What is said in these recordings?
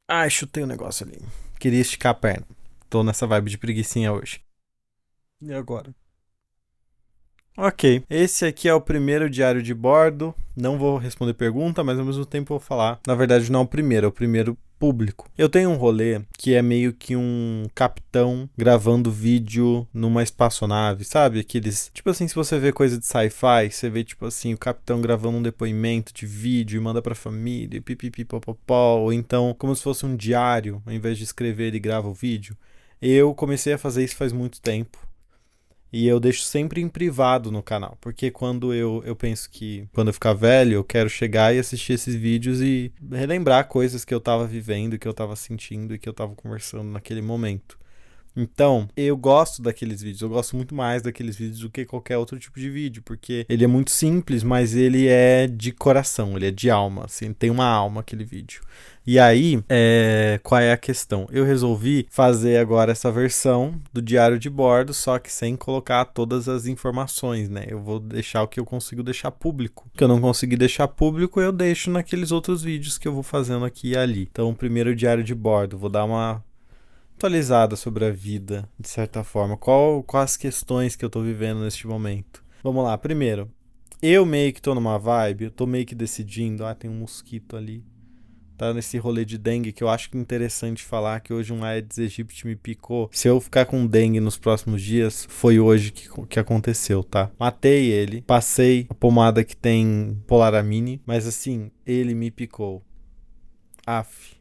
Ai, chutei um negócio ali. Queria esticar a perna. Tô nessa vibe de preguicinha hoje. E agora? Ok, esse aqui é o primeiro diário de bordo. Não vou responder pergunta, mas ao mesmo tempo vou falar. Na verdade, não é o primeiro público. Eu tenho um rolê que é meio que um capitão gravando vídeo numa espaçonave, sabe? Aqueles. Tipo assim, se você vê coisa de sci-fi, você vê, tipo assim, o capitão gravando um depoimento de vídeo e manda pra família, pipipipopopó. Ou então, como se fosse um diário, ao invés de escrever, ele grava o vídeo. Eu comecei a fazer isso faz muito tempo. E eu deixo sempre em privado no canal, porque quando eu penso que quando eu ficar velho, eu quero chegar e assistir esses vídeos e relembrar coisas que eu tava vivendo, que eu tava sentindo e que eu tava conversando naquele momento. Então, eu gosto daqueles vídeos, eu gosto muito mais daqueles vídeos do que qualquer outro tipo de vídeo, porque ele é muito simples, mas ele é de coração, ele é de alma, assim, tem uma alma aquele vídeo. E aí, qual é a questão? Eu resolvi fazer agora essa versão do diário de bordo, só que sem colocar todas as informações, né? Eu vou deixar o que eu consigo deixar público. O que eu não consegui deixar público, eu deixo naqueles outros vídeos que eu vou fazendo aqui e ali. Então, primeiro o diário de bordo, vou dar uma atualizada sobre a vida, de certa forma. Quais as questões que eu tô vivendo neste momento? Vamos lá, primeiro, eu meio que tô numa vibe, eu tô meio que decidindo. Ah, tem um mosquito ali. Tá nesse rolê de dengue que eu acho que é interessante falar que hoje um Aedes aegypti me picou. Se eu ficar com dengue nos próximos dias, foi hoje que aconteceu, tá? Matei ele, passei a pomada que tem Polaramine, mas assim, ele me picou. Af.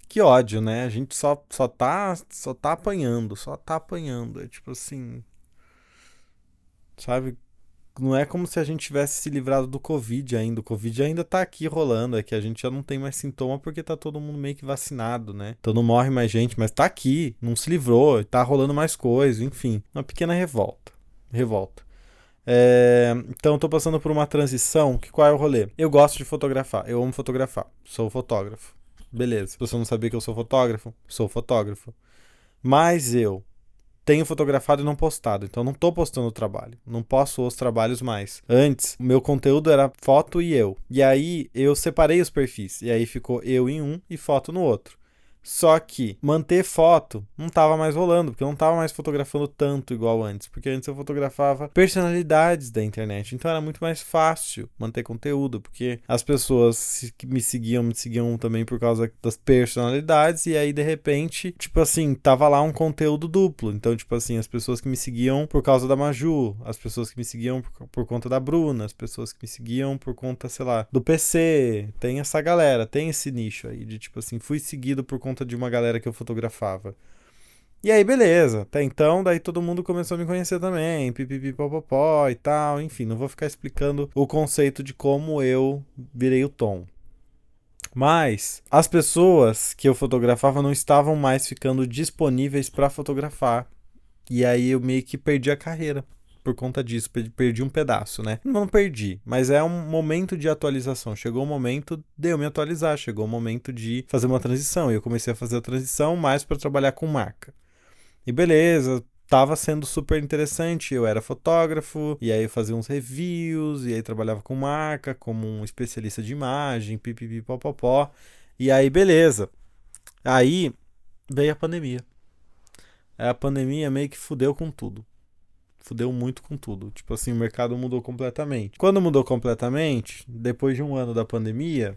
Que ódio, né? A gente só tá apanhando, só tá apanhando. É tipo assim, sabe? Não é como se a gente tivesse se livrado do Covid ainda. O Covid ainda tá aqui rolando. É que a gente já não tem mais sintoma porque tá todo mundo meio que vacinado, né? Então não morre mais gente, mas tá aqui. Não se livrou. Tá rolando mais coisa. Enfim, uma pequena revolta. Revolta. Então tô passando por uma transição. Que qual é o rolê? Eu gosto de fotografar. Eu amo fotografar. Sou fotógrafo. Beleza. Se você não sabia que eu sou fotógrafo, sou fotógrafo. Mas eu tenho fotografado e não postado, então não tô postando o trabalho. Não posto os trabalhos mais. Antes, o meu conteúdo era foto e eu. E aí eu separei os perfis. E aí ficou eu em um e foto no outro. Só que manter foto não tava mais rolando, porque eu não tava mais fotografando tanto igual antes. Porque antes eu fotografava personalidades da internet. Então era muito mais fácil manter conteúdo, porque as pessoas que me seguiam também por causa das personalidades. E aí, de repente, tipo assim, tava lá um conteúdo duplo. Então, tipo assim, as pessoas que me seguiam por causa da Maju, as pessoas que me seguiam por conta da Bruna, as pessoas que me seguiam por conta, sei lá, do PC. Tem essa galera, tem esse nicho aí de tipo assim, fui seguido por conta de uma galera que eu fotografava. E aí, beleza. Até então, daí todo mundo começou a me conhecer também, pipipipopopó e tal. Enfim, não vou ficar explicando o conceito de como eu virei o Tom. Mas as pessoas que eu fotografava não estavam mais ficando disponíveis para fotografar. E aí eu meio que perdi a carreira por conta disso, perdi um pedaço, né? Não perdi, mas é um momento de atualização. Chegou o momento de eu me atualizar, chegou o momento de fazer uma transição. E eu comecei a fazer a transição mais para trabalhar com marca. E beleza, tava sendo super interessante. Eu era fotógrafo, e aí eu fazia uns reviews, e aí trabalhava com marca, como um especialista de imagem, pipipipopopó. E aí, beleza. Aí veio a pandemia. A pandemia meio que fudeu com tudo. Fudeu muito com tudo. Tipo assim, o mercado mudou completamente. Quando mudou completamente, depois de um ano da pandemia,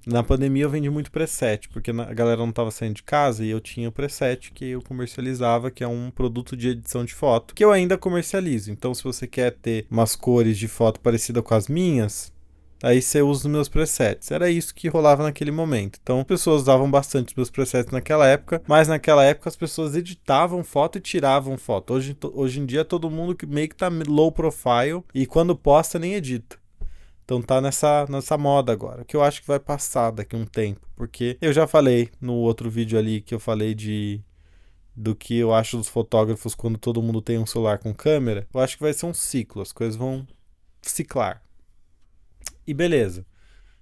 na pandemia eu vendi muito preset, porque a galera não tava saindo de casa e eu tinha o preset que eu comercializava, que é um produto de edição de foto, que eu ainda comercializo. Então, se você quer ter umas cores de foto parecida com as minhas, aí você usa os meus presets. Era isso que rolava naquele momento. Então, as pessoas usavam bastante os meus presets naquela época, mas naquela época as pessoas editavam foto e tiravam foto. Hoje em dia todo mundo que meio que tá low profile e quando posta nem edita. Então tá nessa moda agora, que eu acho que vai passar daqui a um tempo, porque eu já falei no outro vídeo ali que eu falei do que eu acho dos fotógrafos quando todo mundo tem um celular com câmera. Eu acho que vai ser um ciclo, as coisas vão ciclar. E beleza.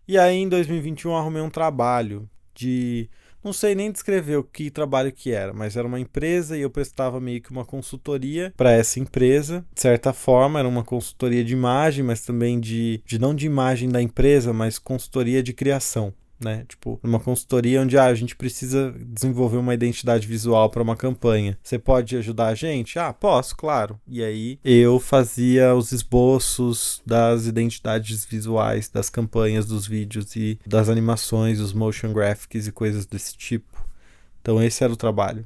E aí em 2021 eu arrumei um trabalho de. Não sei nem descrever o que trabalho que era, mas era uma empresa e eu prestava meio que uma consultoria para essa empresa. De certa forma, era uma consultoria de imagem, mas também de não de imagem da empresa, mas consultoria de criação. né? Tipo, uma consultoria onde a gente precisa desenvolver uma identidade visual para uma campanha. Você pode ajudar a gente? Ah, posso, claro. E aí eu fazia os esboços das identidades visuais das campanhas, dos vídeos e das animações, os motion graphics e coisas desse tipo. Então esse era o trabalho.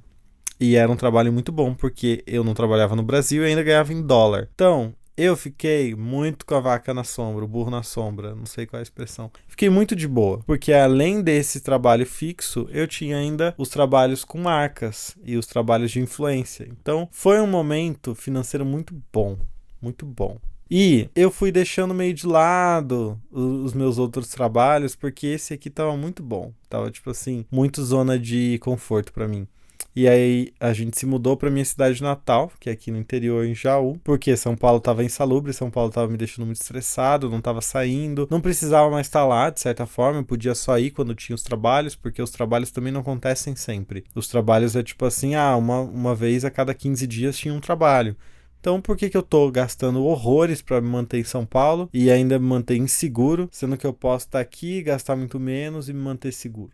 E era um trabalho muito bom, porque eu não trabalhava no Brasil e ainda ganhava em dólar. Então, eu fiquei muito com a vaca na sombra, o burro na sombra, não sei qual é a expressão. Fiquei muito de boa, porque além desse trabalho fixo, eu tinha ainda os trabalhos com marcas e os trabalhos de influência. Então, foi um momento financeiro muito bom, muito bom. E eu fui deixando meio de lado os meus outros trabalhos, porque esse aqui tava muito bom. Tava, tipo assim, muito zona de conforto pra mim. E aí a gente se mudou pra minha cidade natal, que é aqui no interior, em Jaú, porque São Paulo tava insalubre, São Paulo tava me deixando muito estressado, não tava saindo, não precisava mais estar lá, de certa forma, eu podia só ir quando tinha os trabalhos, porque os trabalhos também não acontecem sempre. Os trabalhos é tipo assim, uma vez a cada 15 dias tinha um trabalho. Então, por que eu tô gastando horrores para me manter em São Paulo e ainda me manter inseguro, sendo que eu posso estar aqui, gastar muito menos e me manter seguro?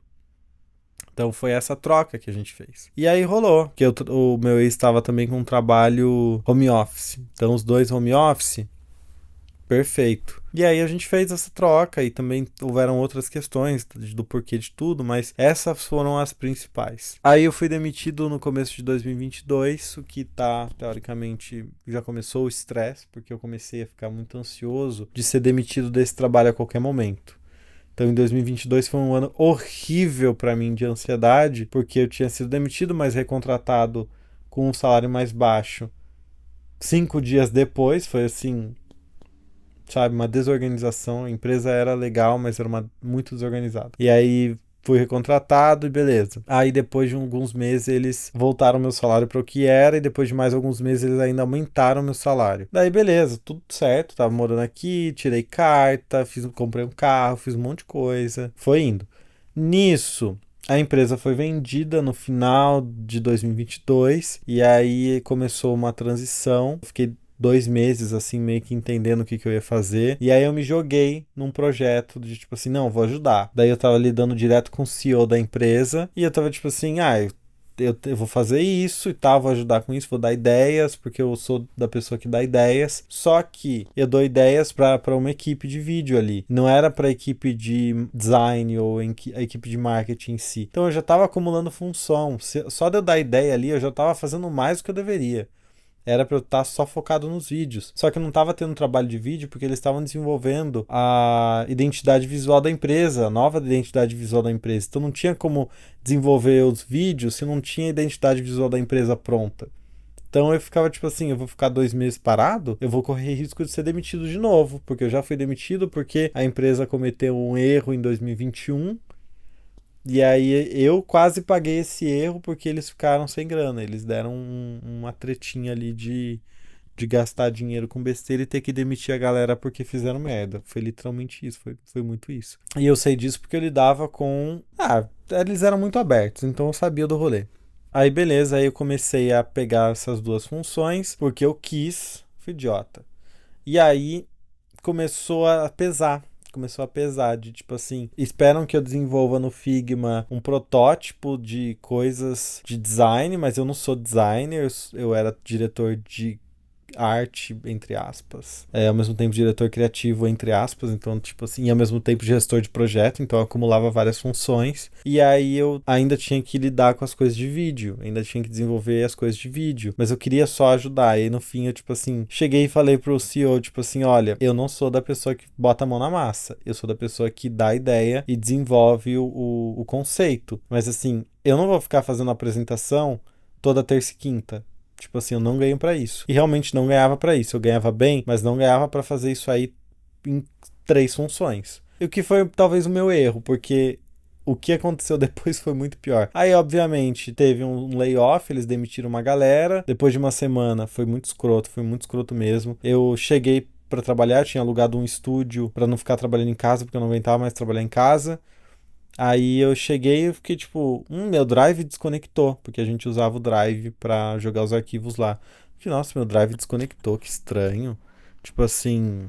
Então foi essa troca que a gente fez. E aí rolou, que o meu ex estava também com um trabalho home office. Então os dois home office, perfeito. E aí a gente fez essa troca e também houveram outras questões do porquê de tudo, mas essas foram as principais. Aí eu fui demitido no começo de 2022, o que tá, teoricamente, já começou o estresse, porque eu comecei a ficar muito ansioso de ser demitido desse trabalho a qualquer momento. Então, em 2022 foi um ano horrível para mim de ansiedade, porque eu tinha sido demitido, mas recontratado com um salário mais baixo. 5 dias depois, foi assim, sabe, uma desorganização. A empresa era legal, mas era muito desorganizada. E aí fui recontratado e beleza. Aí depois de alguns meses eles voltaram meu salário para o que era e depois de mais alguns meses eles ainda aumentaram meu salário. Daí beleza, tudo certo, tava morando aqui, tirei carta, comprei um carro, fiz um monte de coisa, foi indo. Nisso, a empresa foi vendida no final de 2022 e aí começou uma transição. Fiquei 2 meses, assim, meio que entendendo o que eu ia fazer. E aí eu me joguei num projeto de, tipo assim, não, vou ajudar. Daí eu tava lidando direto com o CEO da empresa e eu tava, tipo assim, eu vou fazer isso e tal, vou ajudar com isso, vou dar ideias, porque eu sou da pessoa que dá ideias. Só que eu dou ideias para uma equipe de vídeo ali. Não era para a equipe de design ou a equipe de marketing em si. Então eu já estava acumulando função. Só de eu dar ideia ali, eu já estava fazendo mais do que eu deveria. Era para eu estar só focado nos vídeos. Só que eu não estava tendo trabalho de vídeo porque eles estavam desenvolvendo a identidade visual da empresa, a nova identidade visual da empresa. Então não tinha como desenvolver os vídeos se não tinha a identidade visual da empresa pronta. Então eu ficava tipo assim, eu vou ficar 2 meses parado, eu vou correr risco de ser demitido de novo, porque eu já fui demitido porque a empresa cometeu um erro em 2021. E aí eu quase paguei esse erro porque eles ficaram sem grana. Eles deram uma tretinha ali de gastar dinheiro com besteira e ter que demitir a galera porque fizeram merda. Foi literalmente isso, foi muito isso. E eu sei disso porque eu lidava com... eles eram muito abertos, então eu sabia do rolê. Aí beleza, aí eu comecei a pegar essas duas funções porque eu quis, fui idiota. E aí começou a pesar de tipo assim, esperam que eu desenvolva no Figma um protótipo de coisas de design, mas eu não sou designer, eu era diretor de arte, entre aspas. Ao mesmo tempo diretor criativo, entre aspas, então, tipo assim, e ao mesmo tempo gestor de projeto, então eu acumulava várias funções. E aí eu ainda tinha que lidar com as coisas de vídeo, ainda tinha que desenvolver as coisas de vídeo, mas eu queria só ajudar. E aí no fim eu, tipo assim, cheguei e falei pro CEO, tipo assim, olha, eu não sou da pessoa que bota a mão na massa, eu sou da pessoa que dá a ideia e desenvolve o conceito. Mas assim, eu não vou ficar fazendo apresentação toda terça e quinta. Tipo assim, eu não ganho pra isso. E realmente não ganhava pra isso. Eu ganhava bem, mas não ganhava pra fazer isso aí em 3 funções. E o que foi talvez o meu erro, porque o que aconteceu depois foi muito pior. Aí, obviamente, teve um layoff, eles demitiram uma galera. Depois de uma semana, foi muito escroto mesmo. Eu cheguei pra trabalhar, tinha alugado um estúdio pra não ficar trabalhando em casa, porque eu não aguentava mais trabalhar em casa. Aí eu cheguei e fiquei tipo, meu Drive desconectou, porque a gente usava o Drive pra jogar os arquivos lá. Fiquei, nossa, meu Drive desconectou, que estranho. Tipo assim,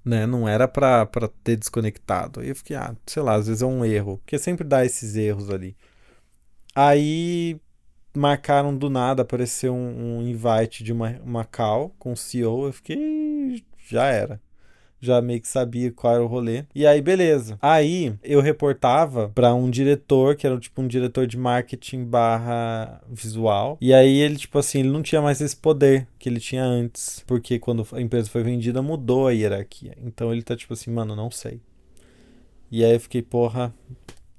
né? Não era pra ter desconectado. Aí eu fiquei, sei lá, às vezes é um erro. Porque sempre dá esses erros ali. Aí marcaram do nada, apareceu um invite de uma call com o CEO. Eu fiquei, já era. Já meio que sabia qual era o rolê. E aí, beleza. Aí eu reportava pra um diretor, que era tipo um diretor de marketing barra visual. E aí ele, tipo assim, ele não tinha mais esse poder que ele tinha antes. Porque quando a empresa foi vendida, mudou a hierarquia. Então ele tá tipo assim, mano, não sei. E aí eu fiquei, porra,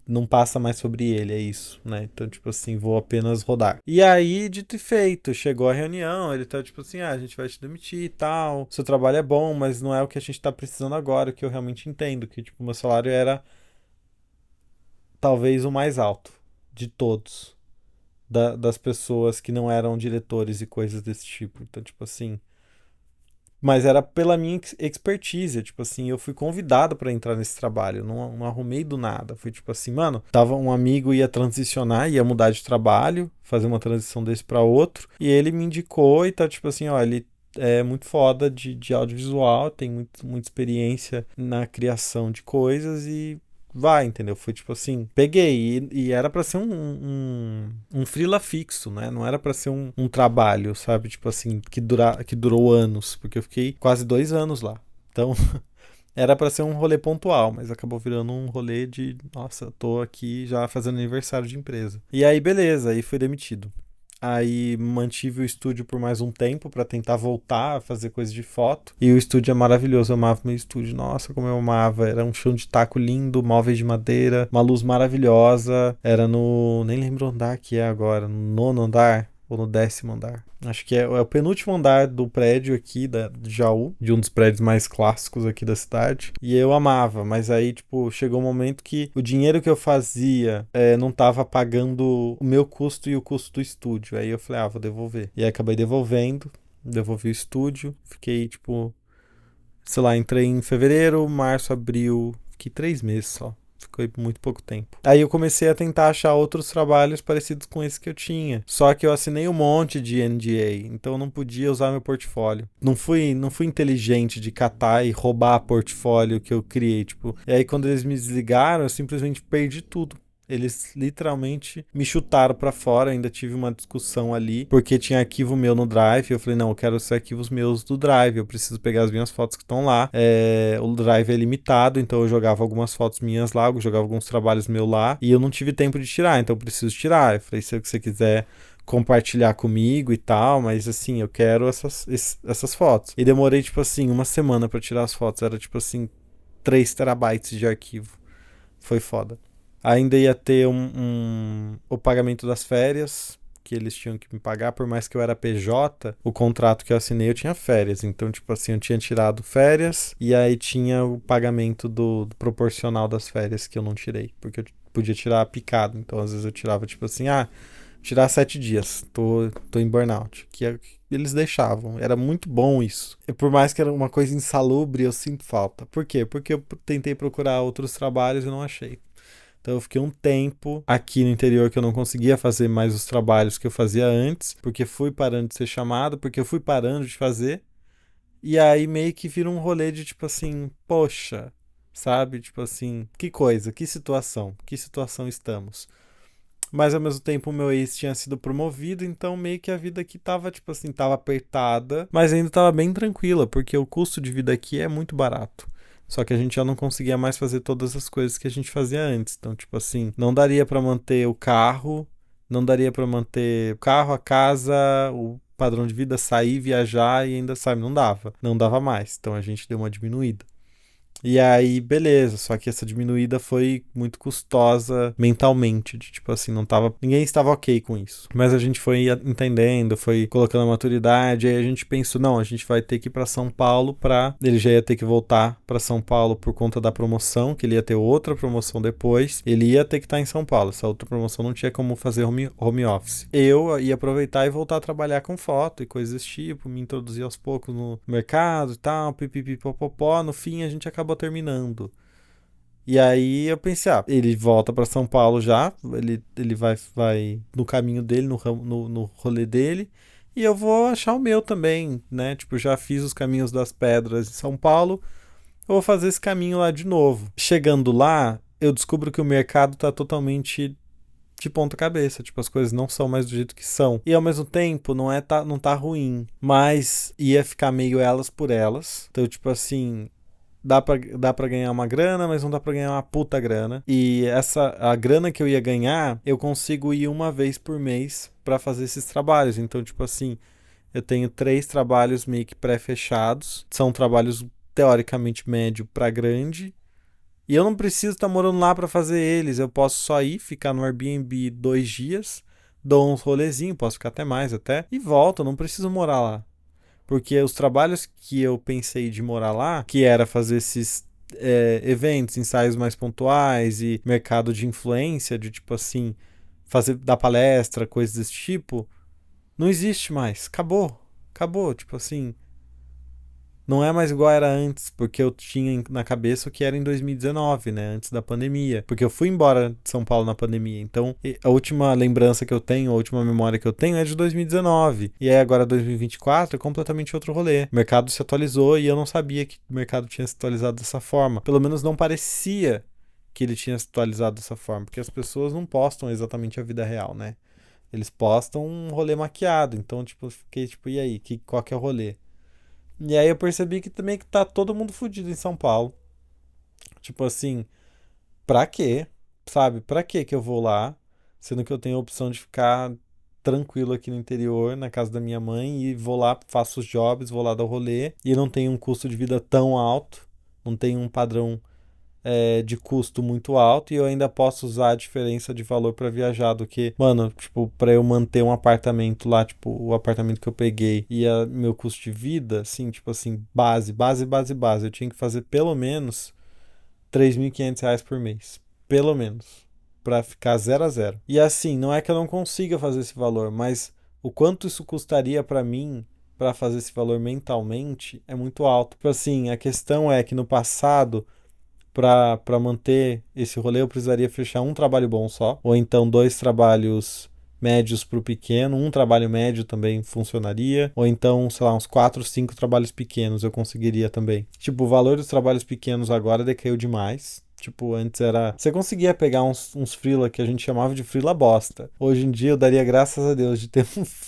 não passa mais sobre ele, é isso, né? Então, tipo assim, vou apenas rodar. E aí, dito e feito, chegou a reunião, ele tá tipo assim, a gente vai te demitir e tal, seu trabalho é bom, mas não é o que a gente tá precisando agora, o que eu realmente entendo, que tipo, meu salário era talvez o mais alto de todos, das pessoas que não eram diretores e coisas desse tipo. Então, tipo assim, mas era pela minha expertise, tipo assim, eu fui convidado pra entrar nesse trabalho, não arrumei do nada. Foi tipo assim, mano, tava um amigo ia transicionar, ia mudar de trabalho, fazer uma transição desse pra outro, e ele me indicou e tá tipo assim, ó, ele é muito foda de audiovisual, tem muita experiência na criação de coisas e vai, entendeu? Foi tipo assim, peguei e era pra ser um freela fixo, né? Não era pra ser um trabalho, sabe? Tipo assim, que durou anos, porque eu fiquei quase 2 anos lá. Então, era pra ser um rolê pontual, mas acabou virando um rolê de, nossa, tô aqui já fazendo aniversário de empresa. E aí, beleza, aí fui demitido. Aí mantive o estúdio por mais um tempo pra tentar voltar a fazer coisa de foto. E o estúdio é maravilhoso, eu amava meu estúdio. Nossa, como eu amava. Era um chão de taco lindo, móveis de madeira, uma luz maravilhosa. Era no. Nem lembro o andar que é agora. No nono andar ou no 10º andar. Acho que é o penúltimo andar do prédio aqui de Jaú, de um dos prédios mais clássicos aqui da cidade. E eu amava, mas aí, tipo, chegou um momento que o dinheiro que eu fazia não tava pagando o meu custo e o custo do estúdio. Aí eu falei, vou devolver. E aí acabei devolvendo, devolvi o estúdio, fiquei, tipo, sei lá, entrei em fevereiro, março, abril, fiquei 3 meses só. Ficou muito pouco tempo. Aí eu comecei a tentar achar outros trabalhos parecidos com esse que eu tinha. Só que eu assinei um monte de NDA, então eu não podia usar meu portfólio. Não fui inteligente de catar e roubar portfólio que eu criei, tipo. E aí quando eles me desligaram, eu simplesmente perdi tudo. Eles literalmente me chutaram pra fora. Ainda tive uma discussão ali, porque tinha arquivo meu no Drive. Eu falei, não, eu quero os arquivos meus do Drive. Eu preciso pegar as minhas fotos que estão lá. O Drive é limitado, então eu jogava algumas fotos minhas lá, eu jogava alguns trabalhos meus lá. E eu não tive tempo de tirar, então eu preciso tirar. Eu falei, se você quiser compartilhar comigo e tal, mas assim, eu quero essas fotos. E demorei, tipo assim, uma semana pra tirar as fotos. Era tipo assim, 3 terabytes de arquivo. Foi foda. Ainda ia ter o pagamento das férias, que eles tinham que me pagar, por mais que eu era PJ, o contrato que eu assinei eu tinha férias. Então, tipo assim, eu tinha tirado férias e aí tinha o pagamento do proporcional das férias que eu não tirei, porque eu podia tirar picado. Então, às vezes eu tirava, tipo assim, tirar 7 dias, tô em burnout. Eles deixavam, era muito bom isso. E por mais que era uma coisa insalubre, eu sinto falta. Por quê? Porque eu tentei procurar outros trabalhos e não achei. Então eu fiquei um tempo aqui no interior que eu não conseguia fazer mais os trabalhos que eu fazia antes, porque fui parando de ser chamado, porque eu fui parando de fazer. E aí meio que vira um rolê de tipo assim, poxa, sabe? Tipo assim, que coisa, que situação estamos. Mas ao mesmo tempo o meu ex tinha sido promovido, então meio que a vida aqui tava, tipo assim, tava apertada, mas ainda tava bem tranquila, porque o custo de vida aqui é muito barato. Só que a gente já não conseguia mais fazer todas as coisas que a gente fazia antes. Então, tipo assim, não daria pra manter o carro, não daria pra manter o carro, a casa, o padrão de vida, sair, viajar e ainda, sabe, não dava. Não dava mais. Então a gente deu uma diminuída. E aí, beleza, só que essa diminuída foi muito custosa mentalmente, de tipo assim, não tava, ninguém estava ok com isso. Mas a gente foi entendendo, foi colocando a maturidade, aí a gente pensou, não, a gente vai ter que ir pra São Paulo ele já ia ter que voltar pra São Paulo por conta da promoção, que ele ia ter outra promoção depois, ele ia ter que estar em São Paulo, essa outra promoção não tinha como fazer home office. Eu ia aproveitar e voltar a trabalhar com foto e coisas desse tipo, me introduzir aos poucos no mercado e tal, pipipipopopó, no fim a gente acabou terminando. E aí eu pensei, ele volta pra São Paulo já, ele vai no caminho dele, no rolê dele, e eu vou achar o meu também, né? Tipo, já fiz os caminhos das pedras em São Paulo, eu vou fazer esse caminho lá de novo. Chegando lá, eu descubro que o mercado tá totalmente de ponta cabeça, tipo, as coisas não são mais do jeito que são. E ao mesmo tempo, não tá ruim, mas ia ficar meio elas por elas. Então, tipo assim, dá pra ganhar uma grana, mas não dá pra ganhar uma puta grana. E a grana que eu ia ganhar, eu consigo ir uma vez por mês pra fazer esses trabalhos. Então, tipo assim, eu tenho 3 trabalhos meio que pré-fechados. São trabalhos teoricamente médio pra grande. E eu não preciso estar morando lá para fazer eles. Eu posso só ir, ficar no Airbnb 2 dias, dou uns rolezinhos, posso ficar até mais até, e volto. Eu não preciso morar lá. Porque os trabalhos que eu pensei de morar lá, que era fazer esses eventos, ensaios mais pontuais e mercado de influência, de tipo assim, fazer dar palestra, coisas desse tipo, não existe mais. Acabou. Acabou. Tipo assim, não é mais igual era antes, porque eu tinha na cabeça o que era em 2019, né? Antes da pandemia. Porque eu fui embora de São Paulo na pandemia. Então, a última lembrança que eu tenho, a última memória que eu tenho é de 2019. E aí agora 2024 é completamente outro rolê. O mercado se atualizou e eu não sabia que o mercado tinha se atualizado dessa forma. Pelo menos não parecia que ele tinha se atualizado dessa forma. Porque as pessoas não postam exatamente a vida real, né? Eles postam um rolê maquiado. Então, tipo, eu fiquei tipo, e aí? Qual que é o rolê? E aí eu percebi que também que tá todo mundo fudido em São Paulo. Tipo assim, pra quê? Sabe? Pra quê que eu vou lá? Sendo que eu tenho a opção de ficar tranquilo aqui no interior, na casa da minha mãe, e vou lá, faço os jobs, vou lá dar o rolê, e não tenho um custo de vida tão alto, não tenho um padrão de custo muito alto e eu ainda posso usar a diferença de valor para viajar do que, mano, tipo, para eu manter um apartamento lá, tipo, o apartamento que eu peguei e meu custo de vida, assim, tipo assim, base, eu tinha que fazer pelo menos R$ 3.500 por mês, pelo menos, para ficar 0 a 0. E assim, não é que eu não consiga fazer esse valor, mas o quanto isso custaria para mim para fazer esse valor mentalmente é muito alto. Tipo assim, a questão é que no passado para manter esse rolê, eu precisaria fechar um trabalho bom só, ou então 2 trabalhos médios para o pequeno, um trabalho médio também funcionaria, ou então, sei lá, uns 4, 5 trabalhos pequenos eu conseguiria também. Tipo, o valor dos trabalhos pequenos agora decaiu demais. Tipo, antes era. Você conseguia pegar uns freela que a gente chamava de freela bosta. Hoje em dia eu daria graças a Deus de ter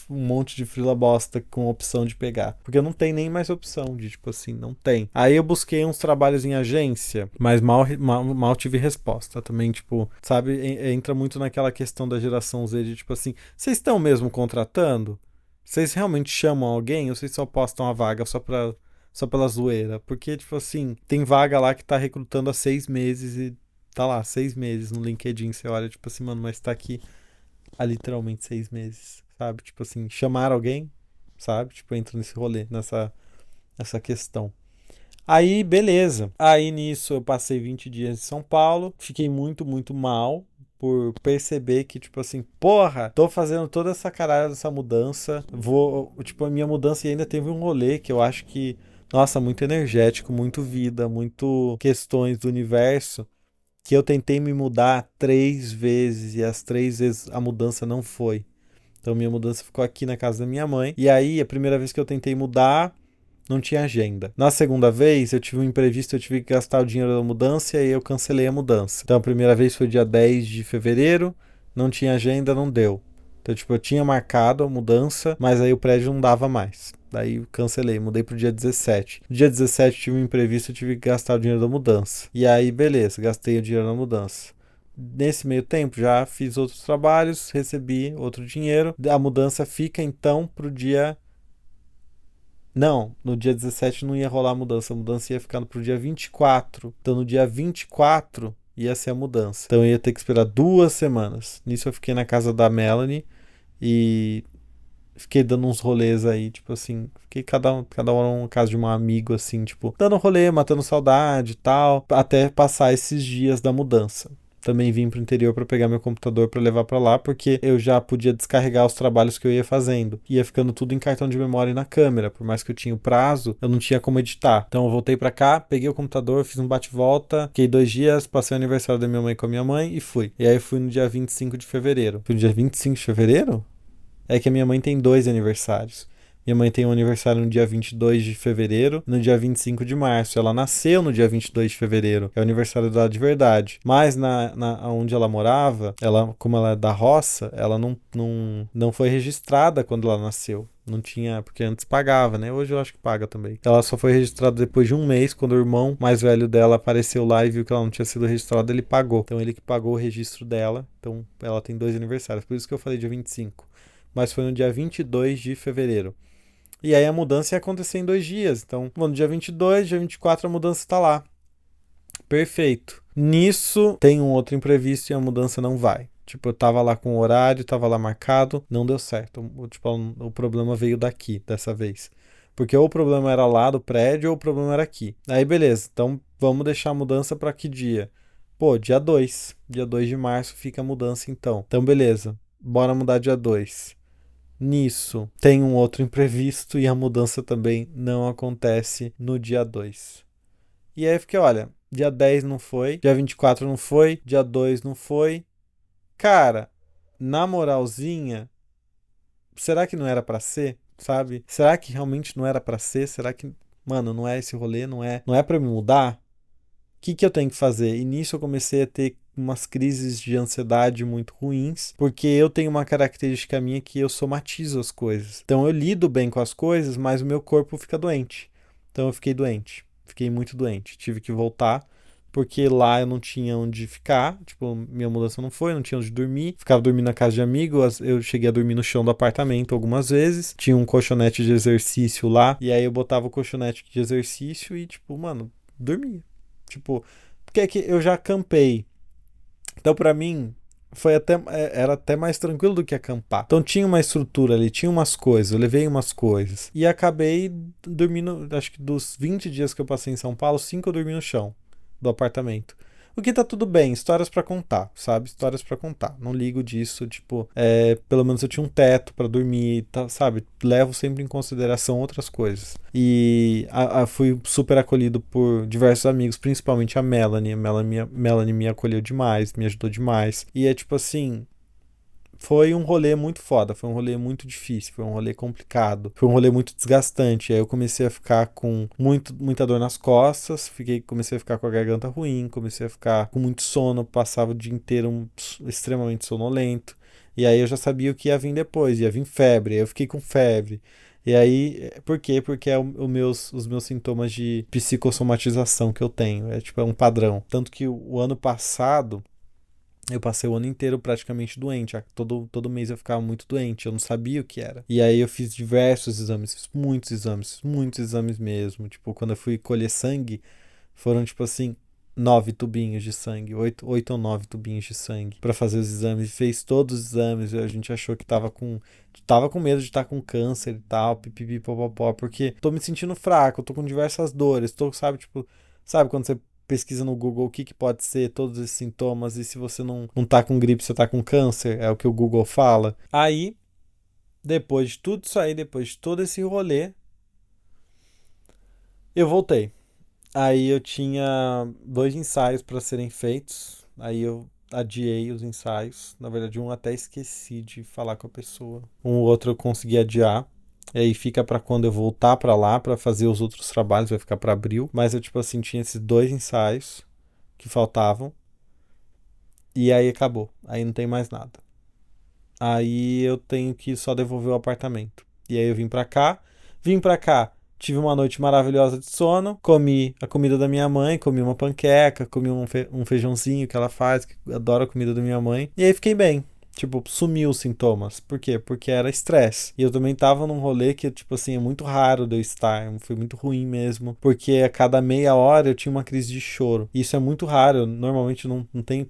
um monte de freela bosta com opção de pegar. Porque não tem nem mais opção de, tipo assim, não tem. Aí eu busquei uns trabalhos em agência, mas mal tive resposta. Também, tipo, sabe, entra muito naquela questão da geração Z de, tipo assim, vocês estão mesmo contratando? Vocês realmente chamam alguém ou vocês só postam a vaga só pela zoeira? Porque, tipo assim, tem vaga lá que tá recrutando há 6 meses e tá lá, 6 meses no LinkedIn. Você olha, tipo assim, mano, mas tá aqui há literalmente 6 meses, sabe? Tipo assim, chamar alguém, sabe? Tipo, entra nesse rolê, nessa questão. Aí, beleza. Aí nisso eu passei 20 dias em São Paulo, fiquei muito, muito mal. Por perceber que, tipo assim, porra, tô fazendo toda essa caralho dessa mudança. Tipo, a minha mudança e ainda teve um rolê que eu acho que, nossa, muito energético, muito vida, muito questões do universo. Que eu tentei me mudar 3 vezes e as 3 vezes a mudança não foi. Então minha mudança ficou aqui na casa da minha mãe. E aí, a primeira vez que eu tentei mudar, não tinha agenda. Na segunda vez, eu tive um imprevisto, eu tive que gastar o dinheiro da mudança e aí eu cancelei a mudança. Então a primeira vez foi dia 10 de fevereiro, não tinha agenda, não deu. Então, tipo, eu tinha marcado a mudança, mas aí o prédio não dava mais. Daí cancelei, mudei pro dia 17. No dia 17 tive um imprevisto, eu tive que gastar o dinheiro da mudança. E aí, beleza, gastei o dinheiro da mudança. Nesse meio tempo, já fiz outros trabalhos, recebi outro dinheiro. A mudança fica então pro dia. Não, no dia 17 não ia rolar a mudança ia ficar pro dia 24. Então no dia 24 ia ser a mudança. Então eu ia ter que esperar 2 semanas. Nisso eu fiquei na casa da Melanie e fiquei dando uns rolês aí, tipo assim, fiquei cada hora na casa de um amigo, assim, tipo, dando rolê, matando saudade e tal, até passar esses dias da mudança. Também vim pro interior para pegar meu computador para levar para lá, porque eu já podia descarregar os trabalhos que eu ia fazendo. Ia ficando tudo em cartão de memória e na câmera, por mais que eu tinha o prazo, eu não tinha como editar. Então eu voltei para cá, peguei o computador, fiz um bate-volta, fiquei 2 dias, passei o aniversário da minha mãe com a minha mãe e fui. E aí eu fui no dia 25 de fevereiro. Fui no dia 25 de fevereiro? É que a minha mãe tem 2 aniversários. Minha mãe tem um aniversário no dia 22 de fevereiro e no dia 25 de março. Ela nasceu no dia 22 de fevereiro. É o aniversário dela de verdade. Mas onde ela morava, como ela é da roça, ela não foi registrada quando ela nasceu. Não tinha, porque antes pagava, né? Hoje eu acho que paga também. Ela só foi registrada depois de um mês, quando o irmão mais velho dela apareceu lá e viu que ela não tinha sido registrada, ele pagou. Então ele que pagou o registro dela. Então ela tem 2 aniversários. Por isso que eu falei dia 25. Mas foi no dia 22 de fevereiro. E aí a mudança ia acontecer em 2 dias. Então, no dia 22, dia 24 a mudança tá lá. Perfeito. Nisso tem um outro imprevisto e a mudança não vai. Tipo, eu tava lá com o horário, tava lá marcado, não deu certo. Tipo, o problema veio daqui, dessa vez. Porque ou o problema era lá do prédio ou o problema era aqui. Aí, beleza. Então, vamos deixar a mudança para que dia? Pô, dia 2. Dia 2 de março fica a mudança, então. Então, beleza. Bora mudar dia 2. Nisso, tem um outro imprevisto e a mudança também não acontece no dia 2. E aí eu fiquei, olha, dia 10 não foi, dia 24 não foi, dia 2 não foi. Cara, na moralzinha, será que não era pra ser, sabe? Será que realmente não era pra ser? Será que, mano, não é esse rolê, não é para me mudar? O que eu tenho que fazer? E nisso eu comecei a ter umas crises de ansiedade muito ruins, porque eu tenho uma característica minha que eu somatizo as coisas. Então eu lido bem com as coisas, mas o meu corpo fica doente. Então eu fiquei doente. Fiquei muito doente. Tive que voltar, porque lá eu não tinha onde ficar. Tipo, minha mudança não foi, não tinha onde dormir. Ficava dormindo na casa de amigos. Eu cheguei a dormir no chão do apartamento algumas vezes. Tinha um colchonete de exercício lá. E aí eu botava o colchonete de exercício e, tipo, mano, dormia. Tipo, porque é que eu já acampei. Então, pra mim, era até mais tranquilo do que acampar. Então, tinha uma estrutura ali, tinha umas coisas, eu levei umas coisas. E acabei dormindo, acho que dos 20 dias que eu passei em São Paulo, 5 eu dormi no chão do apartamento. O que tá tudo bem, histórias pra contar, sabe? Histórias pra contar. Não ligo disso, tipo, pelo menos eu tinha um teto pra dormir, tá, sabe? Levo sempre em consideração outras coisas. E fui super acolhido por diversos amigos, principalmente a Melanie. Melanie me acolheu demais, me ajudou demais. E é tipo assim, foi um rolê muito foda, foi um rolê muito difícil, foi um rolê complicado, foi um rolê muito desgastante. Aí eu comecei a ficar com muita dor nas costas, comecei a ficar com a garganta ruim, comecei a ficar com muito sono, passava o dia inteiro extremamente sonolento. E aí eu já sabia o que ia vir depois, ia vir febre, aí eu fiquei com febre. E aí, por quê? Porque é os meus sintomas de psicossomatização que eu tenho, é um padrão. Tanto que o ano passado eu passei o ano inteiro praticamente doente. Todo mês eu ficava muito doente. Eu não sabia o que era. E aí eu fiz diversos exames. Fiz muitos exames mesmo. Tipo, quando eu fui colher sangue, foram tipo assim, 9 tubinhos de sangue. 8 ou 9 tubinhos de sangue pra fazer os exames. Fez todos os exames. A gente achou que tava com medo de estar com câncer e tal. Pipipi, popopó. Porque tô me sentindo fraco. Tô com diversas dores. Sabe quando você pesquisa no Google o que pode ser todos esses sintomas e se você não tá com gripe, você tá com câncer, é o que o Google fala. Aí, depois de tudo isso aí, depois de todo esse rolê, eu voltei. Aí eu tinha 2 ensaios para serem feitos, aí eu adiei os ensaios. Na verdade, um até esqueci de falar com a pessoa. Um outro eu consegui adiar. E aí fica para quando eu voltar para lá para fazer os outros trabalhos, vai ficar para abril. Mas eu tipo assim tinha esses 2 ensaios que faltavam. E aí acabou. Aí não tem mais nada. Aí eu tenho que só devolver o apartamento. E aí eu vim pra cá. Vim pra cá. Tive uma noite maravilhosa de sono. Comi a comida da minha mãe. Comi uma panqueca. Comi um feijãozinho que ela faz. Que eu adoro a comida da minha mãe. E aí fiquei bem. Tipo, sumiu os sintomas. Por quê? Porque era estresse. E eu também tava num rolê que, tipo assim, é muito raro de eu estar. Foi muito ruim mesmo. Porque a cada meia hora eu tinha uma crise de choro. E isso é muito raro. Eu normalmente não tenho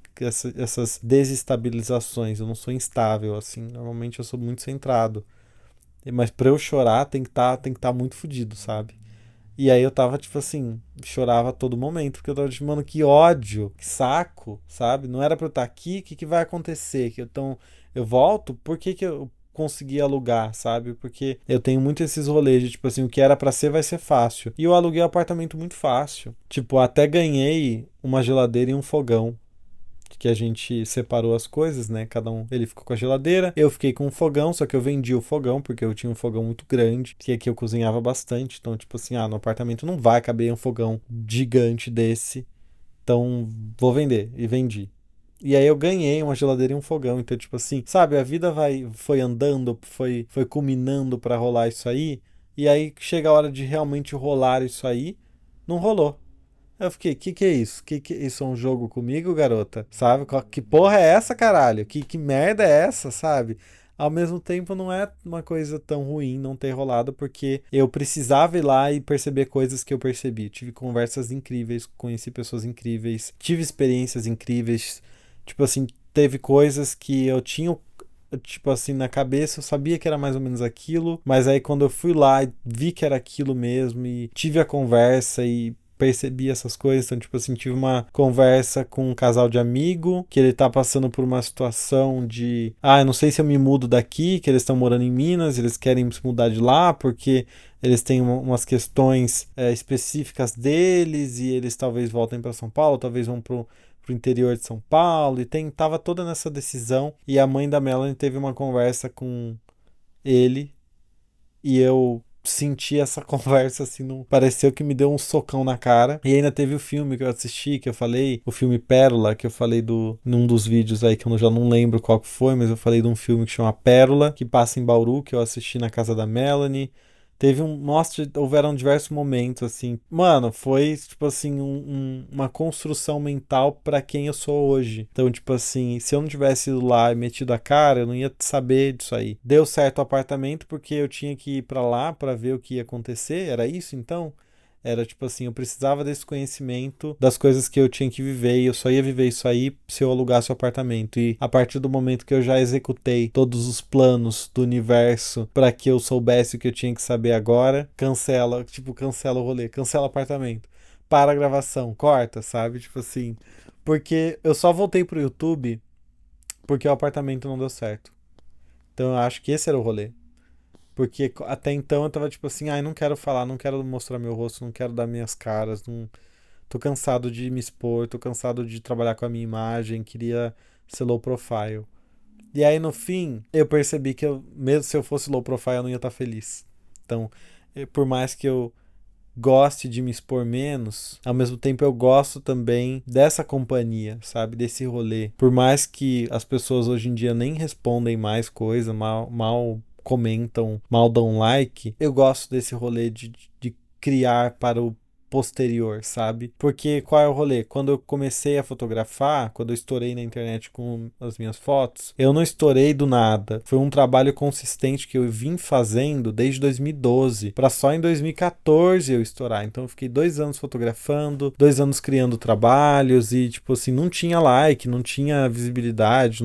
essas desestabilizações. Eu não sou instável, assim. Normalmente eu sou muito centrado. Mas pra eu chorar tem que tá muito fodido, sabe? E aí eu tava, tipo assim, chorava a todo momento, porque eu tava tipo, mano, que ódio, que saco, sabe? Não era pra eu estar aqui, o que vai acontecer? Então, eu volto, por que eu consegui alugar, sabe? Porque eu tenho muito esses rolês de, tipo assim, o que era pra ser vai ser fácil. E eu aluguei um apartamento muito fácil. Tipo, até ganhei uma geladeira e um fogão. que a gente separou as coisas, né? Cada um, ele ficou com a geladeira, eu fiquei com um fogão, só que eu vendi o fogão, porque eu tinha um fogão muito grande, que aqui eu cozinhava bastante, então, tipo assim, no apartamento não vai caber um fogão gigante desse, então vou vender, e vendi. E aí eu ganhei uma geladeira e um fogão, então, tipo assim, sabe, a vida foi andando, foi culminando pra rolar isso aí, e aí chega a hora de realmente rolar isso aí, não rolou. Eu fiquei, que é isso? Que isso é um jogo comigo, garota? Sabe? Que porra é essa, caralho? Que merda é essa, sabe? Ao mesmo tempo, não é uma coisa tão ruim não ter rolado, porque eu precisava ir lá e perceber coisas que eu percebi. Tive conversas incríveis, conheci pessoas incríveis, tive experiências incríveis. Tipo assim, teve coisas que eu tinha, tipo assim, na cabeça, eu sabia que era mais ou menos aquilo, mas aí quando eu fui lá e vi que era aquilo mesmo e tive a conversa e percebi essas coisas, então, tipo assim, tive uma conversa com um casal de amigo, que ele tá passando por uma situação de, eu não sei se eu me mudo daqui, que eles estão morando em Minas, eles querem se mudar de lá, porque eles têm umas questões específicas deles, e eles talvez voltem para São Paulo, talvez vão pro interior de São Paulo, e tava toda nessa decisão, e a mãe da Melanie teve uma conversa com ele, e eu senti essa conversa assim, não pareceu que me deu um socão na cara. E ainda teve o filme que eu assisti, que eu falei, o filme Pérola, que eu falei num dos vídeos aí que eu já não lembro qual que foi, mas eu falei de um filme que chama Pérola, que passa em Bauru, que eu assisti na casa da Melanie. Teve nossa, houveram diversos momentos, assim. Mano, foi, tipo assim, uma construção mental pra quem eu sou hoje. Então, tipo assim, se eu não tivesse ido lá e metido a cara, eu não ia saber disso aí. Deu certo o apartamento porque eu tinha que ir pra lá pra ver o que ia acontecer. Era isso, então? Era tipo assim, eu precisava desse conhecimento das coisas que eu tinha que viver e eu só ia viver isso aí se eu alugasse o apartamento. E a partir do momento que eu já executei todos os planos do universo para que eu soubesse o que eu tinha que saber agora, cancela o rolê, cancela o apartamento. Para a gravação, corta, sabe? Tipo assim, porque eu só voltei pro YouTube porque o apartamento não deu certo. Então eu acho que esse era o rolê. Porque até então eu tava tipo assim, não quero falar, não quero mostrar meu rosto, não quero dar minhas caras, não tô cansado de me expor, tô cansado de trabalhar com a minha imagem, queria ser low profile. E aí no fim, eu percebi que mesmo se eu fosse low profile, eu não ia estar feliz. Então, por mais que eu goste de me expor menos, ao mesmo tempo eu gosto também dessa companhia, sabe? Desse rolê. Por mais que as pessoas hoje em dia nem respondem mais coisa, mal comentam, mal dão like, eu gosto desse rolê de criar para o posterior, sabe? Porque qual é o rolê? Quando eu comecei a fotografar, quando eu estourei na internet com as minhas fotos, eu não estourei do nada. Foi um trabalho consistente que eu vim fazendo desde 2012, para só em 2014 eu estourar. Então eu fiquei 2 anos fotografando, 2 anos criando trabalhos e, tipo assim, não tinha like, não tinha visibilidade,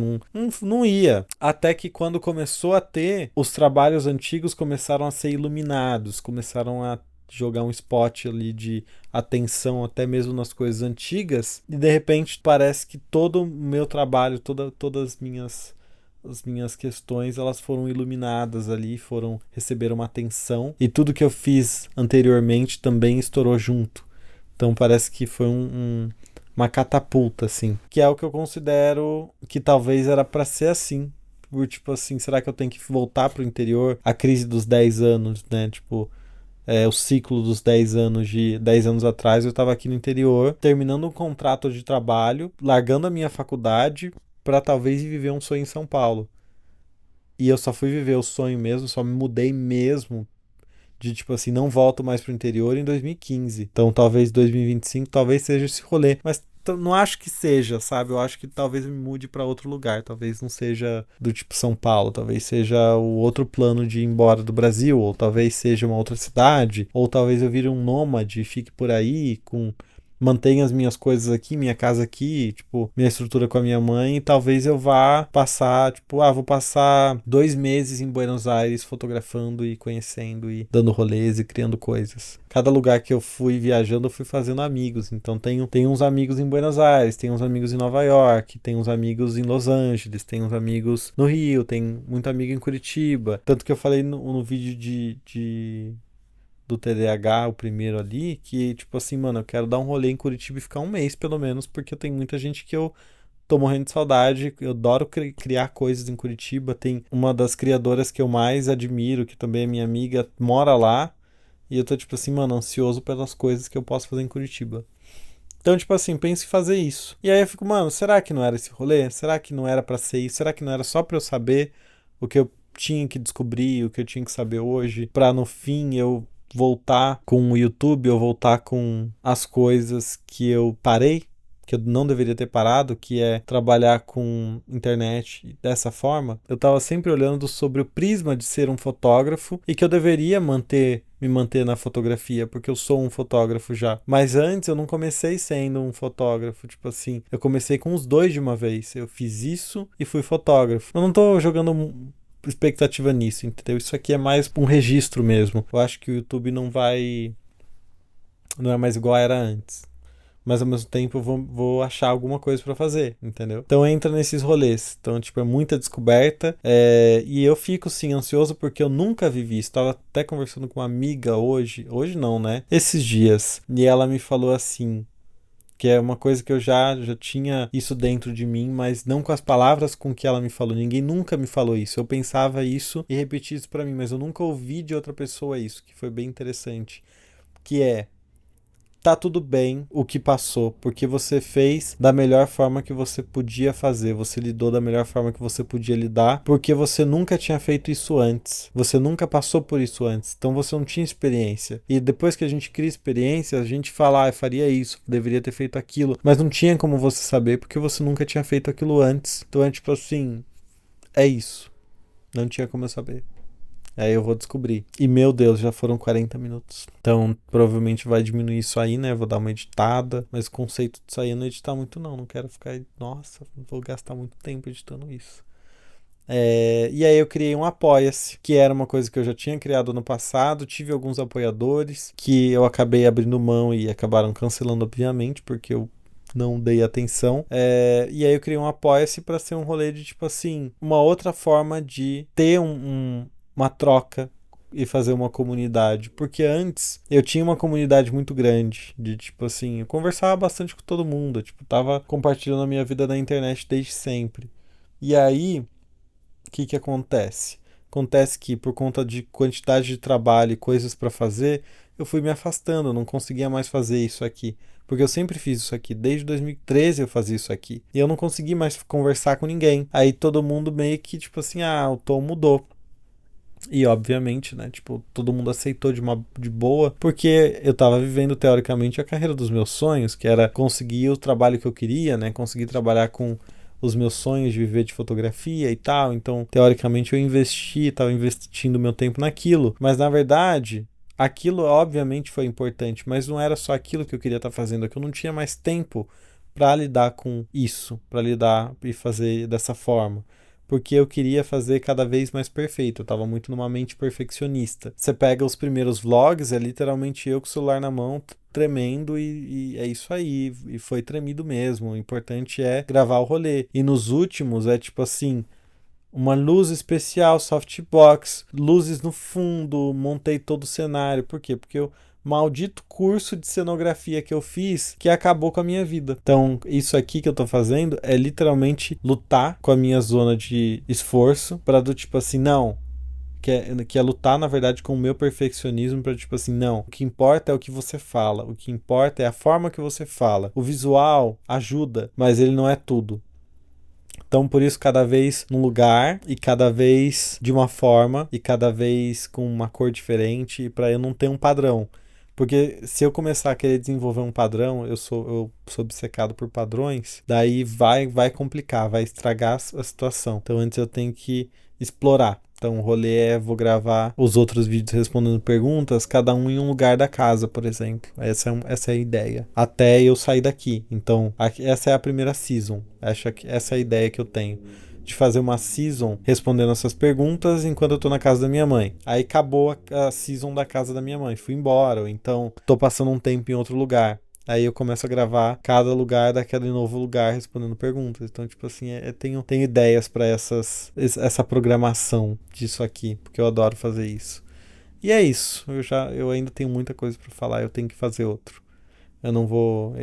não ia. Até que quando começou a ter, os trabalhos antigos começaram a ser iluminados, começaram a jogar um spot ali de atenção até mesmo nas coisas antigas e de repente parece que todo o meu trabalho, todas as minhas questões, elas foram iluminadas ali, receberam uma atenção e tudo que eu fiz anteriormente também estourou junto. Então parece que foi uma catapulta, assim. Que é o que eu considero que talvez era para ser assim. Tipo assim, será que eu tenho que voltar pro interior? A crise dos 10 anos, né? Tipo, o ciclo dos 10 anos de 10 anos atrás, eu estava aqui no interior, terminando um contrato de trabalho, largando a minha faculdade para talvez viver um sonho em São Paulo. E eu só fui viver o sonho mesmo, só me mudei mesmo de tipo assim, não volto mais pro interior em 2015. Então talvez 2025 talvez seja esse rolê, mas não acho que seja, sabe? Eu acho que talvez me mude para outro lugar, talvez não seja do tipo São Paulo, talvez seja o outro plano de ir embora do Brasil, ou talvez seja uma outra cidade, ou talvez eu vire um nômade e fique por aí mantenha as minhas coisas aqui, minha casa aqui, tipo, minha estrutura com a minha mãe, e talvez eu vá passar, tipo, vou passar 2 meses em Buenos Aires fotografando e conhecendo e dando rolês e criando coisas. Cada lugar que eu fui viajando, eu fui fazendo amigos. Então tenho uns amigos em Buenos Aires, tenho uns amigos em Nova York, tenho uns amigos em Los Angeles, tenho uns amigos no Rio, tenho muito amigo em Curitiba. Tanto que eu falei no vídeo do TDAH, o primeiro ali, que tipo assim, mano, eu quero dar um rolê em Curitiba e ficar um mês pelo menos, porque eu tenho muita gente que eu tô morrendo de saudade. Eu adoro criar coisas em Curitiba. Tem uma das criadoras que eu mais admiro, que também é minha amiga, mora lá. E eu tô, tipo assim, mano, ansioso pelas coisas que eu posso fazer em Curitiba. Então, tipo assim, penso em fazer isso. E aí eu fico, mano, será que não era esse rolê? Será que não era pra ser isso? Será que não era só pra eu saber o que eu tinha que descobrir, o que eu tinha que saber hoje, pra no fim eu voltar com o YouTube, ou voltar com as coisas que eu parei, que eu não deveria ter parado, que é trabalhar com internet dessa forma? Eu tava sempre olhando sobre o prisma de ser um fotógrafo e que eu deveria me manter na fotografia, porque eu sou um fotógrafo já. Mas antes eu não comecei sendo um fotógrafo, tipo assim, eu comecei com os dois de uma vez. Eu fiz isso e fui fotógrafo. Eu não tô jogando expectativa nisso, entendeu? Isso aqui é mais um registro mesmo. Eu acho que o YouTube não é mais igual era antes. Mas ao mesmo tempo eu vou achar alguma coisa pra fazer, entendeu? Então entra nesses rolês. Então, tipo, é muita descoberta. E eu fico, sim, ansioso porque eu nunca vivi isso. Tava até conversando com uma amiga hoje. Hoje não, né? Esses dias. E ela me falou assim, que é uma coisa que eu já tinha isso dentro de mim, mas não com as palavras com que ela me falou. Ninguém nunca me falou isso. Eu pensava isso e repetia isso pra mim, mas eu nunca ouvi de outra pessoa isso, que foi bem interessante. Que é: tá tudo bem o que passou, porque você fez da melhor forma que você podia fazer, você lidou da melhor forma que você podia lidar, porque você nunca tinha feito isso antes, você nunca passou por isso antes, então você não tinha experiência. E depois que a gente cria experiência, a gente fala, eu faria isso, deveria ter feito aquilo, mas não tinha como você saber, porque você nunca tinha feito aquilo antes. Então é tipo assim, é isso, não tinha como eu saber. Aí eu vou descobrir. E meu Deus, já foram 40 minutos. Então provavelmente vai diminuir isso aí, né? Vou dar uma editada. Mas o conceito disso aí é não editar muito, não. Não quero ficar. Nossa, vou gastar muito tempo editando isso. E aí eu criei um Apoia-se, que era uma coisa que eu já tinha criado no passado. Tive alguns apoiadores que eu acabei abrindo mão e acabaram cancelando, obviamente, porque eu não dei atenção. E aí eu criei um Apoia-se para ser um rolê de, tipo assim, uma outra forma de ter uma troca e fazer uma comunidade. Porque antes eu tinha uma comunidade muito grande de, tipo assim, eu conversava bastante com todo mundo, eu, tipo, tava compartilhando a minha vida na internet desde sempre. E aí, o que acontece? Acontece que por conta de quantidade de trabalho e coisas para fazer, eu fui me afastando, eu não conseguia mais fazer isso aqui. Porque eu sempre fiz isso aqui, desde 2013 eu fazia isso aqui. E eu não consegui mais conversar com ninguém. Aí todo mundo meio que, tipo assim, o tom mudou. E obviamente, né, tipo, todo mundo aceitou de boa, porque eu tava vivendo teoricamente a carreira dos meus sonhos, que era conseguir o trabalho que eu queria, né, conseguir trabalhar com os meus sonhos de viver de fotografia e tal. Então, teoricamente tava investindo meu tempo naquilo, mas na verdade, aquilo obviamente foi importante, mas não era só aquilo que eu queria estar fazendo, é que eu não tinha mais tempo para lidar com isso, para lidar e fazer dessa forma, porque eu queria fazer cada vez mais perfeito. Eu tava muito numa mente perfeccionista. Você pega os primeiros vlogs, é literalmente eu com o celular na mão, tremendo, e é isso aí. E foi tremido mesmo. O importante é gravar o rolê. E nos últimos é tipo assim, uma luz especial, softbox, luzes no fundo, montei todo o cenário. Por quê? Porque eu maldito curso de cenografia que eu fiz que acabou com a minha vida. Então, isso aqui que eu tô fazendo é literalmente lutar com a minha zona de esforço para do tipo assim, não, que é lutar, na verdade, com o meu perfeccionismo para tipo assim, não, o que importa é o que você fala, o que importa é a forma que você fala. O visual ajuda, mas ele não é tudo. Então, por isso, cada vez num lugar e cada vez de uma forma e cada vez com uma cor diferente, para eu não ter um padrão. Porque se eu começar a querer desenvolver um padrão, eu sou obcecado por padrões, daí vai complicar, vai estragar a situação. Então antes eu tenho que explorar. Então o rolê vou gravar os outros vídeos respondendo perguntas, cada um em um lugar da casa, por exemplo. Essa é a ideia. Até eu sair daqui. Então essa é a primeira season. Acho que essa é a ideia que eu tenho, de fazer uma season respondendo essas perguntas enquanto eu tô na casa da minha mãe. Aí acabou a season da casa da minha mãe, fui embora, ou então tô passando um tempo em outro lugar. Aí eu começo a gravar cada lugar daquele novo lugar respondendo perguntas. Então, tipo assim, tenho ideias para essa programação disso aqui, porque eu adoro fazer isso. E é isso. Eu ainda tenho muita coisa para falar, eu tenho que fazer outro. Eu não vou.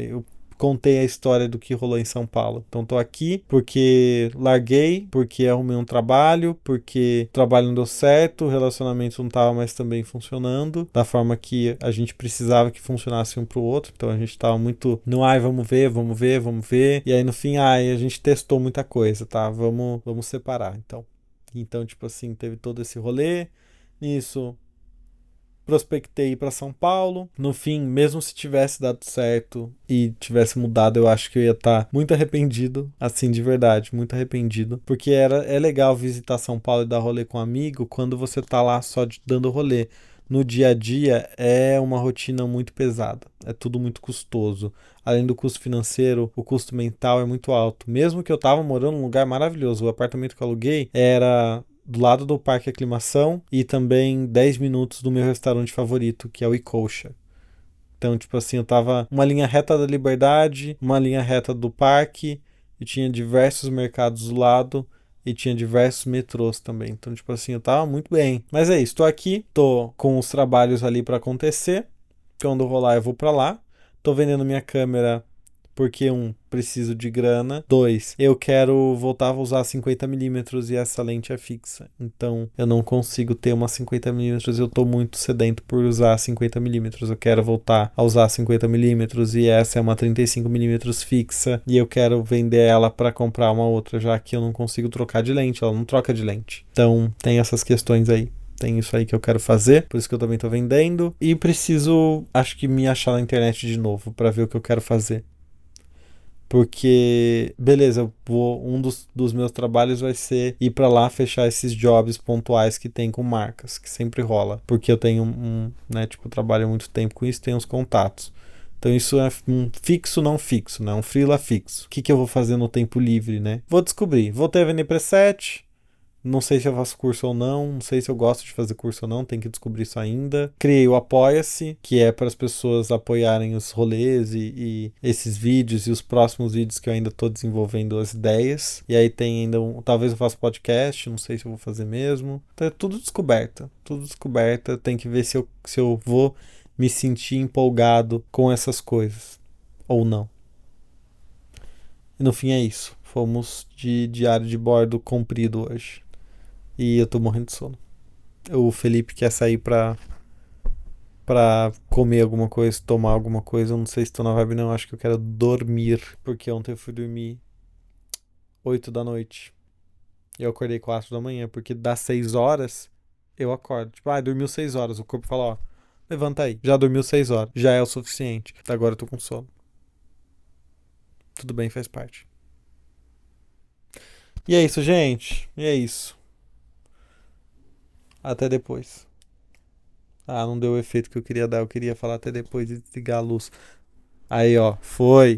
contei a história do que rolou em São Paulo. Então tô aqui porque larguei, porque arrumei um trabalho, porque o trabalho não deu certo, o relacionamento não tava mais também funcionando da forma que a gente precisava que funcionasse um pro outro. Então a gente tava muito no ai, vamos ver, vamos ver, vamos ver. E aí no fim, ai, a gente testou muita coisa, tá? Vamos separar, então. Então, tipo assim, teve todo esse rolê. Nisso, prospectei para São Paulo. No fim, mesmo se tivesse dado certo e tivesse mudado, eu acho que eu ia estar muito arrependido, assim, de verdade, muito arrependido, porque é legal visitar São Paulo e dar rolê com um amigo quando você tá lá só dando rolê. No dia a dia é uma rotina muito pesada, é tudo muito custoso. Além do custo financeiro, o custo mental é muito alto. Mesmo que eu tava morando num lugar maravilhoso, o apartamento que eu aluguei era do lado do Parque Aclimação e também 10 minutos do meu restaurante favorito, que é o Icoxa. Então, tipo assim, eu tava uma linha reta da Liberdade, uma linha reta do parque, e tinha diversos mercados do lado, e tinha diversos metrôs também. Então, tipo assim, eu tava muito bem. Mas é isso, tô aqui, tô com os trabalhos ali pra acontecer. Quando rolar, eu vou pra lá. Tô vendendo minha câmera porque, preciso de grana. Dois, eu quero voltar a usar 50mm e essa lente é fixa. Então, eu não consigo ter uma 50mm. Eu tô muito sedento por usar 50mm. Eu quero voltar a usar 50mm e essa é uma 35mm fixa. E eu quero vender ela para comprar uma outra, já que eu não consigo trocar de lente. Ela não troca de lente. Então, tem essas questões aí. Tem isso aí que eu quero fazer, por isso que eu também tô vendendo. E preciso, acho que me achar na internet de novo para ver o que eu quero fazer. Porque, beleza, um dos meus trabalhos vai ser ir pra lá fechar esses jobs pontuais que tem com marcas, que sempre rola. Porque eu tenho né, tipo, eu trabalho há muito tempo com isso, tenho uns contatos. Então isso é um fixo não fixo, né? Um freela fixo. O que eu vou fazer no tempo livre, né? Vou descobrir. Voltei a vender preset. Não sei se eu faço curso ou não, não sei se eu gosto de fazer curso ou não, tem que descobrir isso ainda. Criei o Apoia-se, que é para as pessoas apoiarem os rolês e esses vídeos e os próximos vídeos que eu ainda estou desenvolvendo as ideias. E aí tem ainda talvez eu faça podcast, não sei se eu vou fazer mesmo. Então é tudo descoberta. Tem que ver se eu vou me sentir empolgado com essas coisas ou não. E no fim é isso. Fomos de diário de bordo comprido hoje. E eu tô morrendo de sono. O Felipe quer sair pra comer alguma coisa, tomar alguma coisa. Eu não sei se tô na vibe, não. Acho que eu quero dormir. Porque ontem eu fui dormir 8 da noite. E eu acordei 4 da manhã. Porque das 6 horas eu acordo. Tipo, dormiu 6 horas. O corpo fala, ó, levanta aí. Já dormiu 6 horas. Já é o suficiente. Agora eu tô com sono. Tudo bem, faz parte. E é isso, gente. E é isso. Até depois. Não deu o efeito que eu queria dar. Eu queria falar até depois de desligar a luz. Aí, ó, foi.